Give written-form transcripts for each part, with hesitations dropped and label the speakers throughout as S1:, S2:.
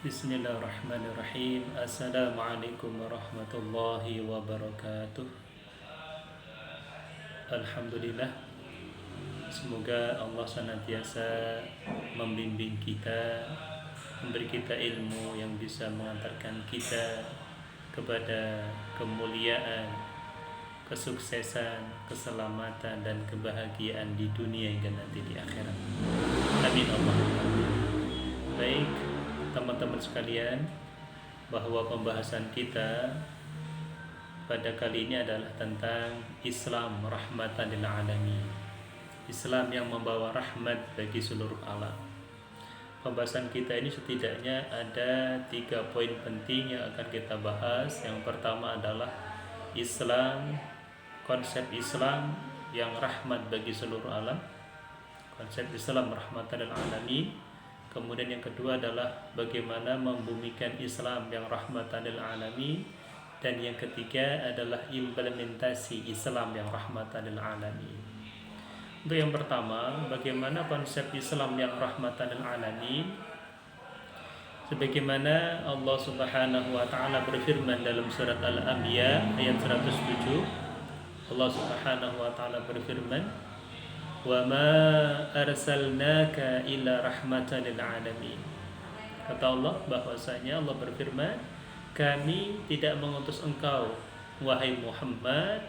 S1: Bismillahirrahmanirrahim. Assalamualaikum warahmatullahi wabarakatuh. Alhamdulillah. Semoga Allah senantiasa membimbing kita, memberi kita ilmu yang bisa mengantarkan kita kepada kemuliaan, kesuksesan, keselamatan dan kebahagiaan di dunia hingga nanti di akhirat. Amin Allahumma. Baik, teman-teman sekalian, bahwa pembahasan kita pada kali ini adalah tentang Islam rahmatan lil alamin. Islam yang membawa rahmat bagi seluruh alam. Pembahasan kita ini setidaknya ada 3 poin penting yang akan kita bahas. Yang pertama adalah Islam, konsep Islam yang rahmat bagi seluruh alam. Konsep Islam rahmatan lil alamin. Kemudian yang kedua adalah bagaimana membumikan Islam yang rahmatan lil alamin, dan yang ketiga adalah implementasi Islam yang rahmatan lil alamin. Untuk yang pertama, bagaimana konsep Islam yang rahmatan lil alamin? Sebagaimana Allah Subhanahu wa taala berfirman dalam surat Al-Anbiya ayat 107, Allah Subhanahu wa taala berfirman, wa ma arsalnaka illa rahmatan lil alamin. Kata Allah bahwasanya Allah berfirman, kami tidak mengutus engkau wahai Muhammad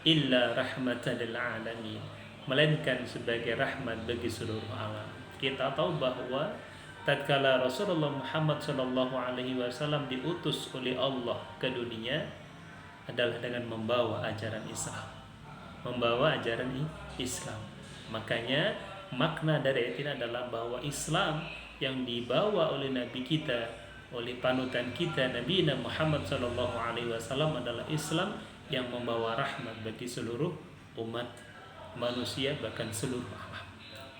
S1: illa rahmatan lil alamin, melainkan sebagai rahmat bagi seluruh alam. Kita tahu bahwa tatkala Rasulullah Muhammad sallallahu alaihi wasallam diutus oleh Allah ke dunia adalah dengan membawa ajaran Islam. Membawa ajaran Islam. Makanya makna dari ayat ini adalah bahwa Islam yang dibawa oleh Nabi kita, oleh panutan kita Nabi Muhammad SAW adalah Islam yang membawa rahmat bagi seluruh umat manusia, bahkan seluruh alam.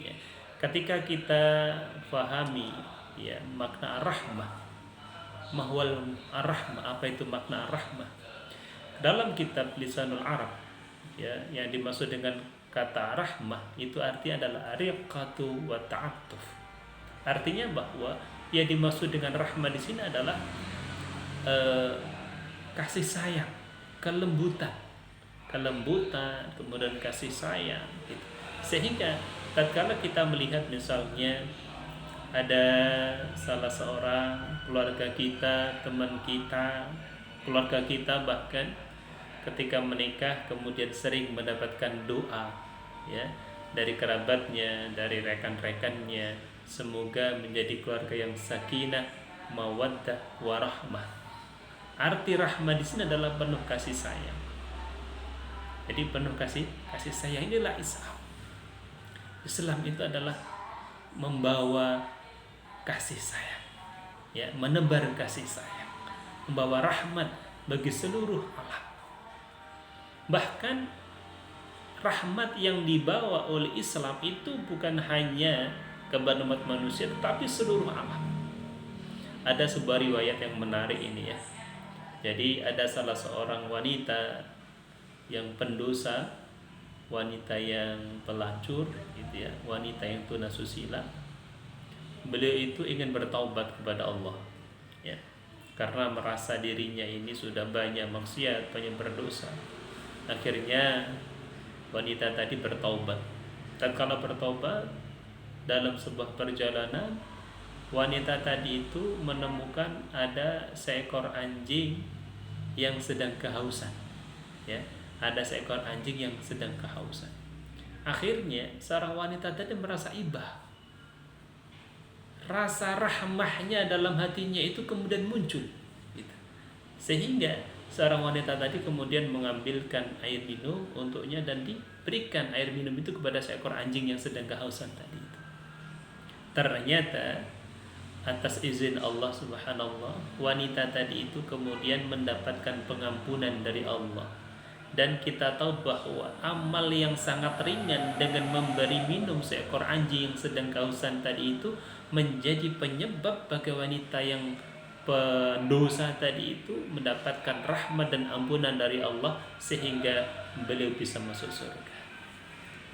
S1: Ya. Ketika kita fahami ya makna ar-rahmah, mahwal ar-rahmah, apa itu makna ar-rahmah? Dalam kitab Lisanul Arab ya, yang dimaksud dengan kata rahmah itu artinya adalah riqatu wa ta'attuf. Artinya bahwa yang dimaksud dengan rahmah di sini adalah kasih sayang, kelembutan, kemudian kasih sayang gitu. Sehingga tatkala kita melihat misalnya ada salah seorang keluarga kita, teman kita, keluarga kita bahkan ketika menikah kemudian sering mendapatkan doa ya dari kerabatnya, dari rekan-rekannya, semoga menjadi keluarga yang sakinah, mawaddah, warahmah. Arti rahmah di sini adalah penuh kasih sayang. Jadi penuh kasih sayang, inilah Islam. Islam itu adalah membawa kasih sayang, ya, menebar kasih sayang, membawa rahmat bagi seluruh alam. Bahkan rahmat yang dibawa oleh Islam itu bukan hanya kepada umat manusia tetapi seluruh alam. Ada sebuah riwayat yang menarik ini ya. Jadi ada salah seorang wanita yang pendosa, wanita yang pelacur gitu ya, wanita yang tunasusila. Beliau itu ingin bertaubat kepada Allah ya. Karena merasa dirinya ini sudah banyak maksiat, banyak berdosa. Akhirnya wanita tadi bertaubat. Tatkala bertaubat dalam sebuah perjalanan, wanita tadi itu menemukan ada seekor anjing yang sedang kehausan. Ya, ada seekor anjing yang sedang kehausan. Akhirnya seorang wanita tadi merasa ibah. Rasa rahmahnya dalam hatinya itu kemudian muncul. Gitu. Sehingga seorang wanita tadi kemudian mengambilkan air minum untuknya dan diberikan air minum itu kepada seekor anjing yang sedang kehausan tadi itu. Ternyata atas izin Allah Subhanallah, wanita tadi itu kemudian mendapatkan pengampunan dari Allah. Dan kita tahu bahwa amal yang sangat ringan dengan memberi minum seekor anjing yang sedang kehausan tadi itu menjadi penyebab bagi wanita yang pendosa tadi itu mendapatkan rahmat dan ampunan dari Allah sehingga beliau bisa masuk surga.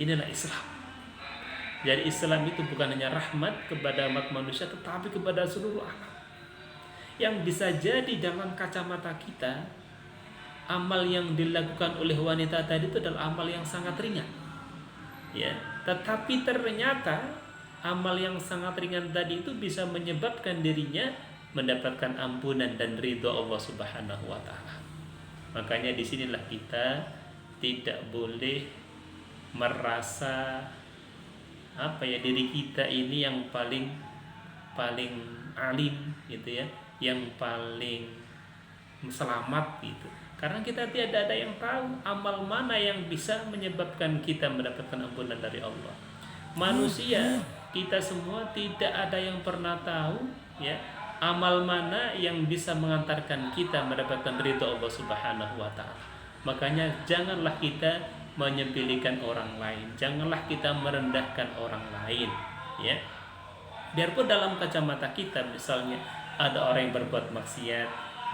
S1: Inilah Islam. Jadi Islam itu bukan hanya rahmat kepada umat manusia tetapi kepada seluruh alam. yang bisa jadi dalam kacamata kita amal yang dilakukan oleh wanita tadi itu adalah amal yang sangat ringan, ya. Tetapi ternyata amal yang sangat ringan tadi itu bisa menyebabkan dirinya mendapatkan ampunan dan ridho Allah Subhanahu wa taala. Makanya disinilah kita tidak boleh merasa diri kita ini yang paling alim gitu ya, yang paling selamat gitu. Karena kita tidak ada yang tahu amal mana yang bisa menyebabkan kita mendapatkan ampunan dari Allah. Manusia, kita semua tidak ada yang pernah tahu ya, amal mana yang bisa mengantarkan kita mendapatkan ridho Allah Subhanahu wa taala. Makanya janganlah kita menyepelekan orang lain, janganlah kita merendahkan orang lain, ya. Biarpun dalam kacamata kita misalnya ada orang yang berbuat maksiat,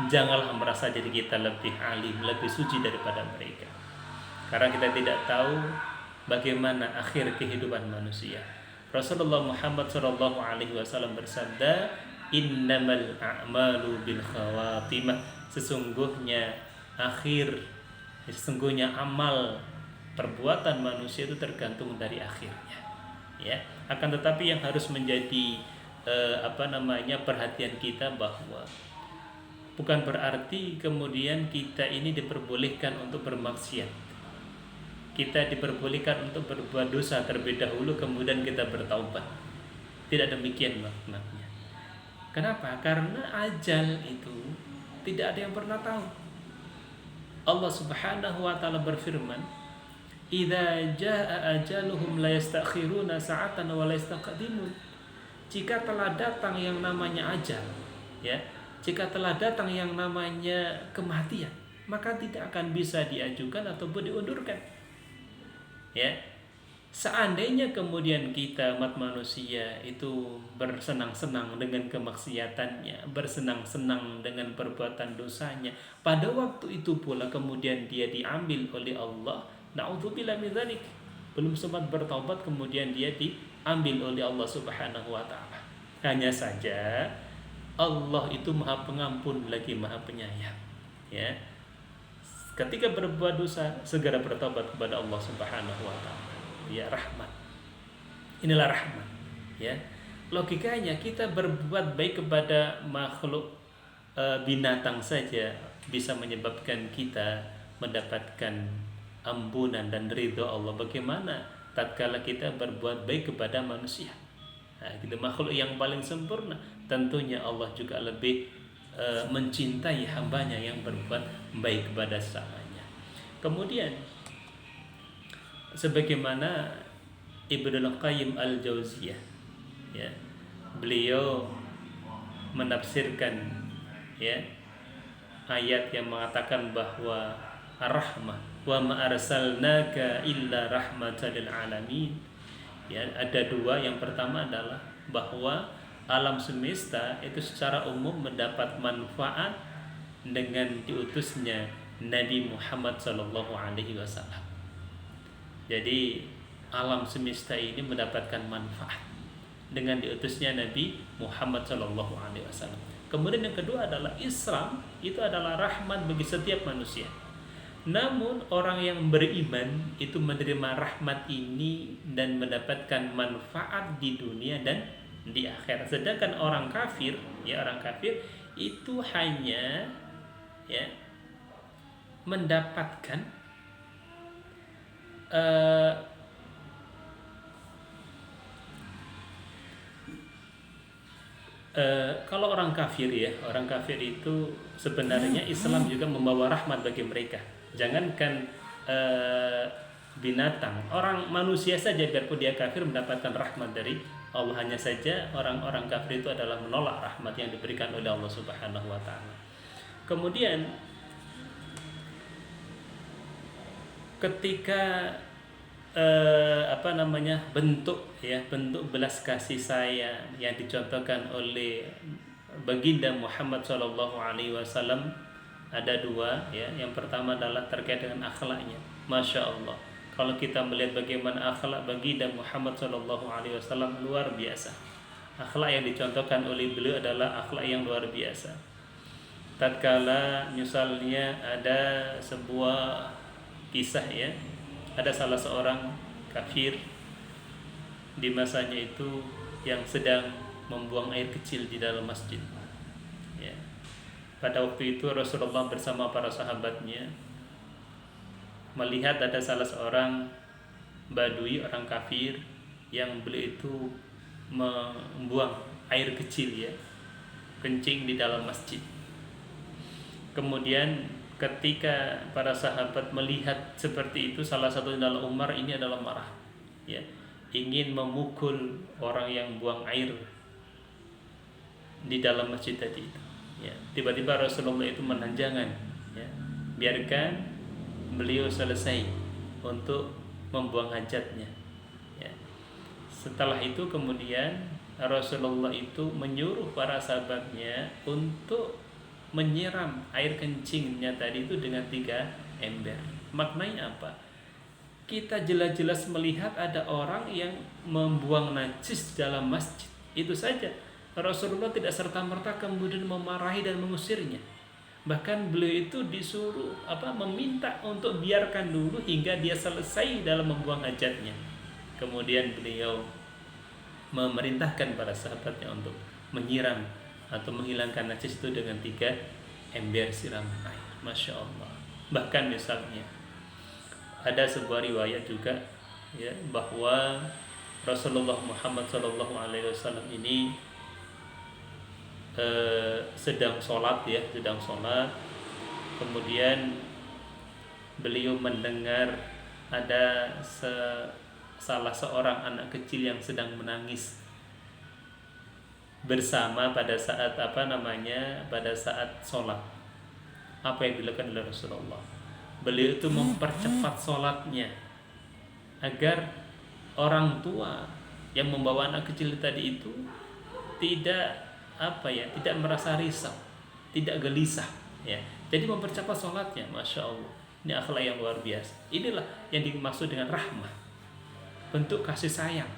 S1: janganlah merasa diri kita lebih alim, lebih suci daripada mereka. Karena kita tidak tahu bagaimana akhir kehidupan manusia. Rasulullah Muhammad SAW bersabda, innamal a'malu bil khawatimah, sesungguhnya amal perbuatan manusia itu tergantung dari akhirnya, ya. Akan tetapi yang harus menjadi perhatian kita bahwa bukan berarti kemudian kita ini diperbolehkan untuk bermaksiat, kita diperbolehkan untuk berbuat dosa terlebih dahulu kemudian kita bertaubat. Tidak demikian maknanya. Kenapa? Karena ajal itu tidak ada yang pernah tahu. Allah Subhanahu wa taala berfirman, "Idza jaa ajaluhum la yastakhiruna sa'atan wa la yastaqdimun." Jika telah datang yang namanya ajal, ya, jika telah datang yang namanya kematian, maka tidak akan bisa diajukan ataupun diundurkan. Ya. Seandainya kemudian kita umat manusia itu bersenang-senang dengan kemaksiatannya, bersenang-senang dengan perbuatan dosanya, pada waktu itu pula kemudian dia diambil oleh Allah, na'udzubillah min dzalik, belum sempat bertaubat kemudian dia diambil oleh Allah Subhanahu wa taala. Hanya saja Allah itu Maha Pengampun lagi Maha Penyayang, ya. Ketika berbuat dosa segera bertobat kepada Allah Subhanahu wa taala. Ya, rahmat. Inilah rahmat, ya. Logikanya kita berbuat baik kepada makhluk binatang saja bisa menyebabkan kita mendapatkan ampunan dan ridho Allah. Bagaimana tatkala kita berbuat baik kepada manusia? Nah, gitu, makhluk yang paling sempurna, tentunya Allah juga lebih mencintai hambanya yang berbuat baik kepada sesamanya. Kemudian sebagaimana Ibnul Qayyim Al-Jauziyah, ya, beliau menafsirkan, ya, ayat yang mengatakan bahwa ar-rahmah wa ma arsalnaka illa rahmatan lil alamin. Ya, ada dua. Yang pertama adalah bahwa alam semesta itu secara umum mendapat manfaat dengan diutusnya Nabi Muhammad SAW. Jadi alam semesta ini mendapatkan manfaat dengan diutusnya Nabi Muhammad SAW. Kemudian yang kedua adalah Islam itu adalah rahmat bagi setiap manusia. Namun orang yang beriman itu menerima rahmat ini dan mendapatkan manfaat di dunia dan di akhirat. Sedangkan orang kafir, ya, orang kafir itu hanya, ya, mendapatkan kalau orang kafir, ya, orang kafir itu sebenarnya Islam juga membawa rahmat bagi mereka. Jangankan binatang, orang manusia saja biarpun dia kafir mendapatkan rahmat dari Allah. Hanya saja orang-orang kafir itu adalah menolak rahmat yang diberikan oleh Allah Subhanahu wa taala. Kemudian ketika bentuk belas kasih sayang yang dicontohkan oleh baginda Muhammad SAW ada dua, ya. Yang pertama adalah terkait dengan akhlaknya. Masya Allah, kalau kita melihat bagaimana akhlak baginda Muhammad SAW luar biasa. Akhlak yang dicontohkan oleh beliau adalah akhlak yang luar biasa. tatkala misalnya ada sebuah kisah ya, ada salah seorang kafir di masanya itu yang sedang membuang air kecil di dalam masjid ya. Pada waktu itu Rasulullah bersama para sahabatnya melihat ada salah seorang badui, orang kafir, yang beliau itu membuang air kecil ya, kencing di dalam masjid. Kemudian ketika para sahabat melihat seperti itu, salah satu adalah Umar, ini adalah marah ya, ingin memukul orang yang buang air di dalam masjid tadi itu ya. Tiba-tiba Rasulullah itu menahan, jangan ya, biarkan beliau selesai untuk membuang hajatnya ya. Setelah itu kemudian Rasulullah itu menyuruh para sahabatnya untuk menyiram air kencingnya tadi itu dengan 3 ember. Maknanya apa? Kita jelas-jelas melihat ada orang yang membuang najis dalam masjid. Itu saja Rasulullah tidak serta-merta kemudian memarahi dan mengusirnya. Bahkan beliau itu disuruh meminta untuk biarkan dulu hingga dia selesai dalam membuang hajatnya. Kemudian beliau memerintahkan para sahabatnya untuk menyiram atau menghilangkan najis itu dengan 3 ember siraman air. Masya Allah. Bahkan misalnya ada sebuah riwayat juga ya, bahwa Rasulullah Muhammad SAW ini sedang sholat ya, kemudian beliau mendengar ada salah seorang anak kecil yang sedang menangis bersama pada saat pada saat sholat. Apa yang dilakukan oleh Rasulullah? Beliau itu mempercepat sholatnya agar orang tua yang membawa anak kecil tadi itu tidak merasa risau, tidak gelisah ya. Jadi mempercepat sholatnya. Masya Allah, ini akhlak yang luar biasa. Inilah yang dimaksud dengan rahmah, bentuk kasih sayang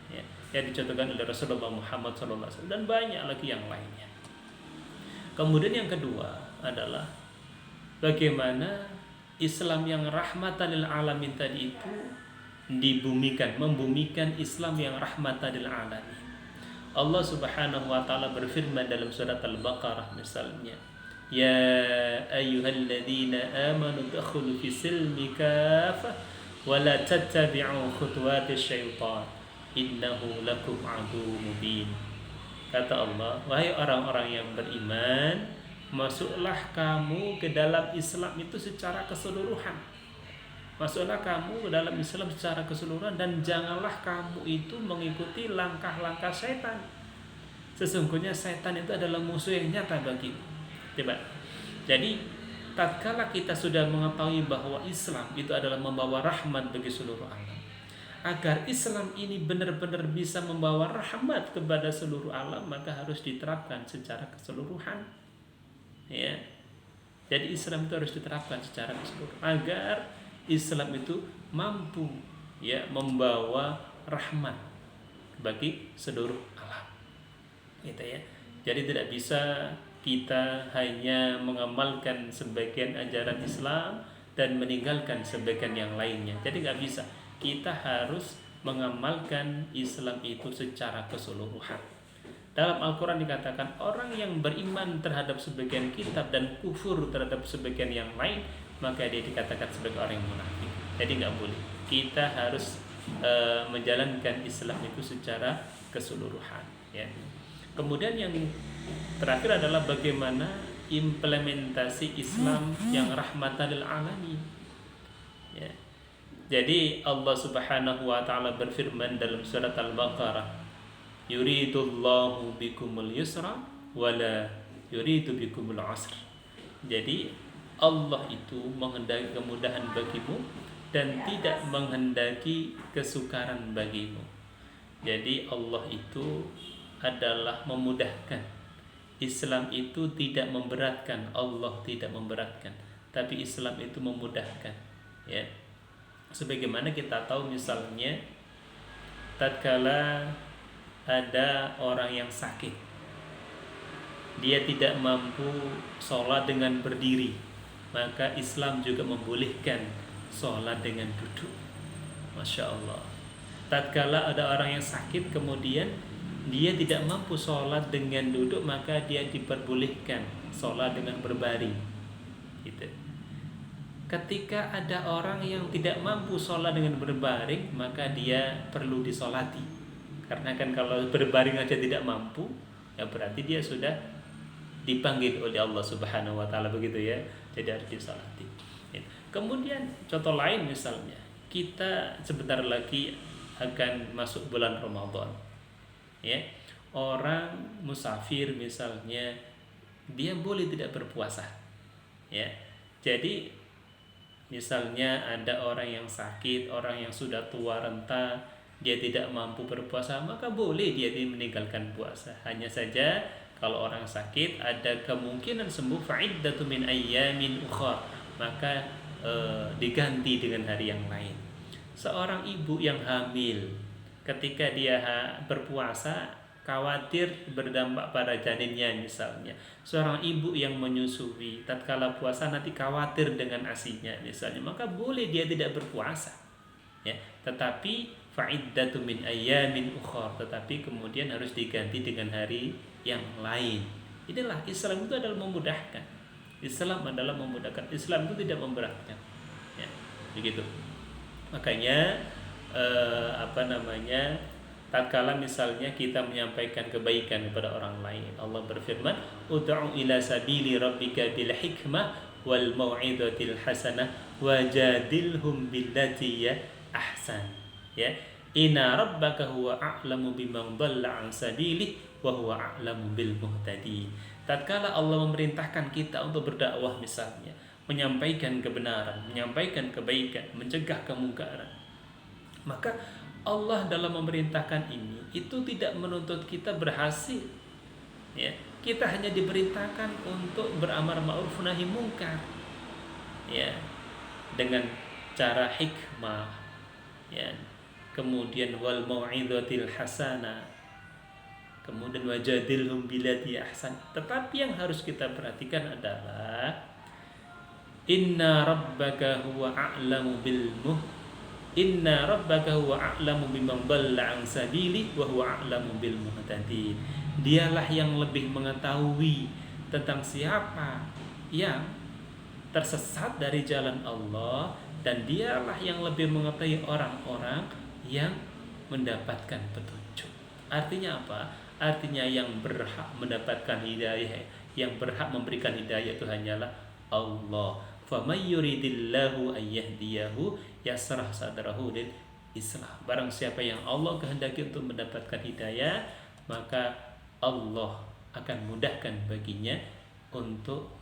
S1: ya, yang dicontohkan oleh Rasulullah Muhammad SAW, dan banyak lagi yang lainnya. Kemudian yang kedua adalah bagaimana Islam yang rahmatan lil alamin tadi itu membumikan Islam yang rahmatan lil alamin. Allah Subhanahu wa taala berfirman dalam surat Al-Baqarah misalnya, ya ayyuhalladzina amanu dakhulu fi silmi kafah wa la tattabi'u khutuwatis syaitan innahu lakum aduwwum mubin. Kata Allah, wahai orang-orang yang beriman, masuklah kamu ke dalam Islam itu secara keseluruhan. Masuklah kamu ke dalam Islam secara keseluruhan, dan janganlah kamu itu mengikuti langkah-langkah setan. Sesungguhnya setan itu adalah musuh yang nyata bagimu. Coba. Jadi tatkala kita sudah mengetahui bahwa Islam itu adalah membawa rahmat bagi seluruh alam, agar Islam ini benar-benar bisa membawa rahmat kepada seluruh alam, maka harus diterapkan secara keseluruhan. Ya. Jadi Islam itu harus diterapkan secara keseluruhan agar Islam itu mampu ya membawa rahmat bagi seluruh alam. Gitu ya. Jadi tidak bisa kita hanya mengamalkan sebagian ajaran Islam dan meninggalkan sebagian yang lainnya. Jadi nggak bisa. Kita harus mengamalkan Islam itu secara keseluruhan. Dalam Al-Quran dikatakan orang yang beriman terhadap sebagian kitab dan kufur terhadap sebagian yang lain, maka dia dikatakan sebagai orang yang munafik. Jadi nggak boleh. Kita harus menjalankan Islam itu secara keseluruhan. Ya. Kemudian yang terakhir adalah bagaimana implementasi Islam yang rahmatan lil alamin. Ya. Jadi Allah Subhanahu wa taala berfirman dalam surat Al-Baqarah, yuridullahu bikumul yusra wala yuridu bikumul usra. Jadi Allah itu menghendaki kemudahan bagimu dan tidak menghendaki kesukaran bagimu. Jadi Allah itu adalah memudahkan. Islam itu tidak memberatkan, Allah tidak memberatkan, tapi Islam itu memudahkan. Ya. Sebagaimana kita tahu misalnya tatkala ada orang yang sakit, dia tidak mampu sholat dengan berdiri, maka Islam juga membolehkan sholat dengan duduk. Masya Allah. Tatkala ada orang yang sakit kemudian dia tidak mampu sholat dengan duduk, maka dia diperbolehkan sholat dengan berbaring. Gitu. Ketika ada orang yang tidak mampu sholat dengan berbaring, maka dia perlu disolati. Karena kan kalau berbaring aja tidak mampu, ya berarti dia sudah dipanggil oleh Allah Subhanahu wa taala, begitu ya. Jadi harus disolati. Kemudian contoh lain misalnya, kita sebentar lagi akan masuk bulan Ramadan. Ya. Orang musafir misalnya, dia boleh tidak berpuasa. Ya. Jadi misalnya ada orang yang sakit, orang yang sudah tua renta, dia tidak mampu berpuasa, maka boleh dia meninggalkan puasa. Hanya saja kalau orang sakit ada kemungkinan sembuh, fa'iddatu min ayyamin ukhar, maka diganti dengan hari yang lain. Seorang ibu yang hamil, ketika dia berpuasa, khawatir berdampak pada janinnya misalnya. Seorang ibu yang menyusui, tatkala puasa nanti khawatir dengan ASI-nya misalnya, maka boleh dia tidak berpuasa. Ya, tetapi fa'iddatu min ayyamin ukhar, tetapi kemudian harus diganti dengan hari yang lain. Inilah Islam, itu adalah memudahkan. Islam adalah memudahkan. Islam itu tidak memberatkan. Ya, begitu. Makanya tatkala misalnya kita menyampaikan kebaikan kepada orang lain, Allah berfirman, ud'u ila sabili rabbika bil hikmah wal mau'izatil hasanah wajadilhum billati ya ahsan. Ya, inna rabbaka huwa a'lamu biman dhalla an sabilihi wa huwa a'lamu bil muhtadin. Tatkala Allah memerintahkan kita untuk berdakwah misalnya, menyampaikan kebenaran, menyampaikan kebaikan, mencegah kemungkaran, maka Allah dalam memerintahkan ini itu tidak menuntut kita berhasil. Ya, kita hanya diperintahkan untuk beramar ma'ruf nahi mungkar. Ya, dengan cara hikmah. Ya, kemudian wal mau'izatil hasanah. Kemudian wajadilhum billati ahsan. Tetapi yang harus kita perhatikan adalah inna rabbaka huwa a'lamu bil Inna rabbaka huwa a'lamu biman dhalla an sabili wa huwa a'lamu bil muhtadin. Dialah yang lebih mengetahui tentang siapa yang tersesat dari jalan Allah, dan dialah yang lebih mengetahui orang-orang yang mendapatkan petunjuk. Artinya apa? Artinya yang berhak mendapatkan hidayah, yang berhak memberikan hidayah itu hanyalah Allah. Faman yuridillahu ayyahdiyahu yasrah sadrahu lil Islam. Barang siapa yang Allah kehendaki untuk mendapatkan hidayah, maka Allah akan mudahkan baginya untuk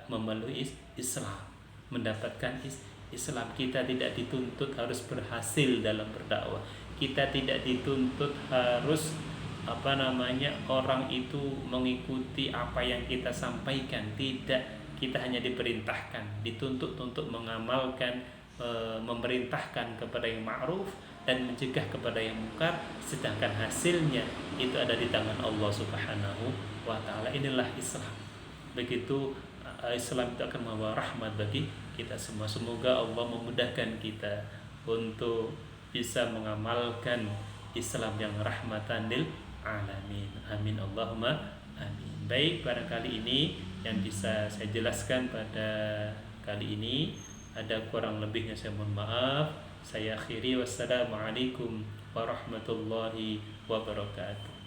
S1: memeluk Islam, mendapatkan Islam. Kita tidak dituntut harus berhasil dalam berdakwah. Kita tidak dituntut harus orang itu mengikuti apa yang kita sampaikan. Tidak, kita hanya diperintahkan, dituntut untuk mengamalkan, memerintahkan kepada yang ma'ruf dan mencegah kepada yang munkar, sedangkan hasilnya itu ada di tangan Allah Subhanahu wa taala. Inilah Islam. Begitu Islam itu akan membawa rahmat bagi kita semua. Semoga Allah memudahkan kita untuk bisa mengamalkan Islam yang rahmatan lil alamin. Amin Allahumma amin. Baik, barangkali ini yang bisa saya jelaskan pada kali ini. Ada kurang lebihnya saya mohon maaf. Saya akhiri, wassalamualaikum warahmatullahi wabarakatuh.